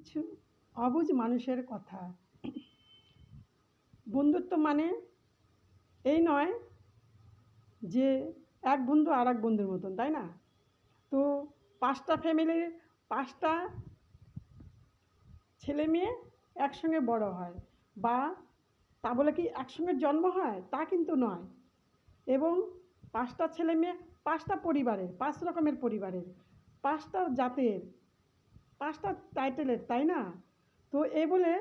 কিছু অবুঝ মানুষের কথা। বন্ধুত্ব মানে এই নয় যে এক বন্ধু আর এক বন্ধুর মতন, তাই না? তো ৫টা ফ্যামিলির ৫টা ছেলে মেয়ে একসঙ্গে বড় হয়, বা তা বলে কি একসঙ্গে জন্ম হয় তা কিন্তু নয়। এবং ৫টা ছেলে মেয়ে ৫টা পরিবারের, ৫ রকমের পরিবারের, ৫টা জাতের, ৫টা টাইটেলের, তাই না? তো এ বলে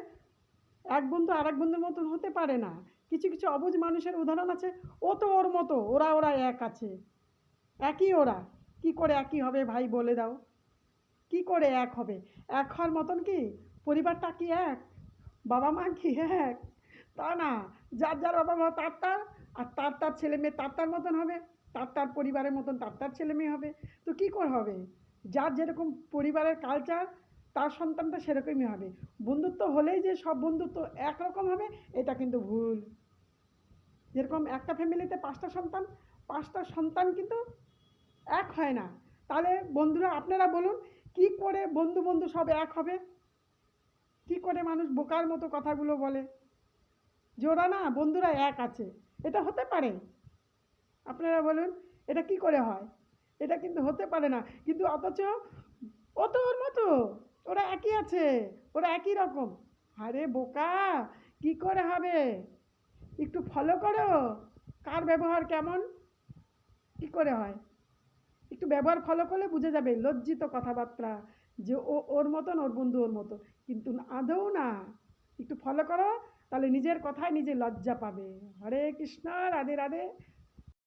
এক বন্ধু আর এক বন্ধুর মতন হতে পারে না। কিছু কিছু অবুঝ মানুষের উদাহরণ আছে, ও তো ওর মতো, ওরা ওরা এক আছে, একই ওরা। কি করে একই হবে ভাই বলে দাও? কি করে এক হবে? এক হওয়ার মতন কি পরিবারটা কি এক? বাবা মা কি এক? তা না। যার যার বাবা মা তার তার, আর তার তার ছেলে মেয়ে তার তার মতন হবে, তার তার পরিবারের মতন তার তার ছেলে মেয়ে হবে। তো কী করে হবে? যার যেরকম পরিবারের কালচার, তার সন্তানটা সেরকমই হবে। বন্ধুত্ব হলেই যে সব বন্ধুত্ব একরকম হবে, এটা কিন্তু ভুল। যেরকম একটা ফ্যামিলিতে ৫টা সন্তান, ৫টা সন্তান কিন্তু এক হয় না। তাহলে বন্ধুরা আপনারা বলুন, কি করে বন্ধু বন্ধু সব এক হবে? কি করে মানুষ বোকার মতো কথাগুলো বলে যে ওরা না বন্ধুরা এক আছে? এটা হতে পারে? আপনারা বলুন, এটা কি করে হয়? এটা কিন্তু হতে পারে না। কিন্তু অথচ ও তো ওর মতো, ওরা একই আছে, ওরা একই রকম। আরে বোকা, কি করে হবে? একটু ফলো করো, কার ব্যবহার কেমন, কি করে হয়। একটু ব্যবহার ফলো করলে বুঝে যাবে, লজ্জিত কথাবার্তা, যে ও ওর মতন, ওর বন্ধু ওর মতো, কিন্তু আদৌ না। একটু ফলো করো, তাহলে নিজের কথায় নিজে লজ্জা পাবে। হরে কৃষ্ণ, রাধে রাধে।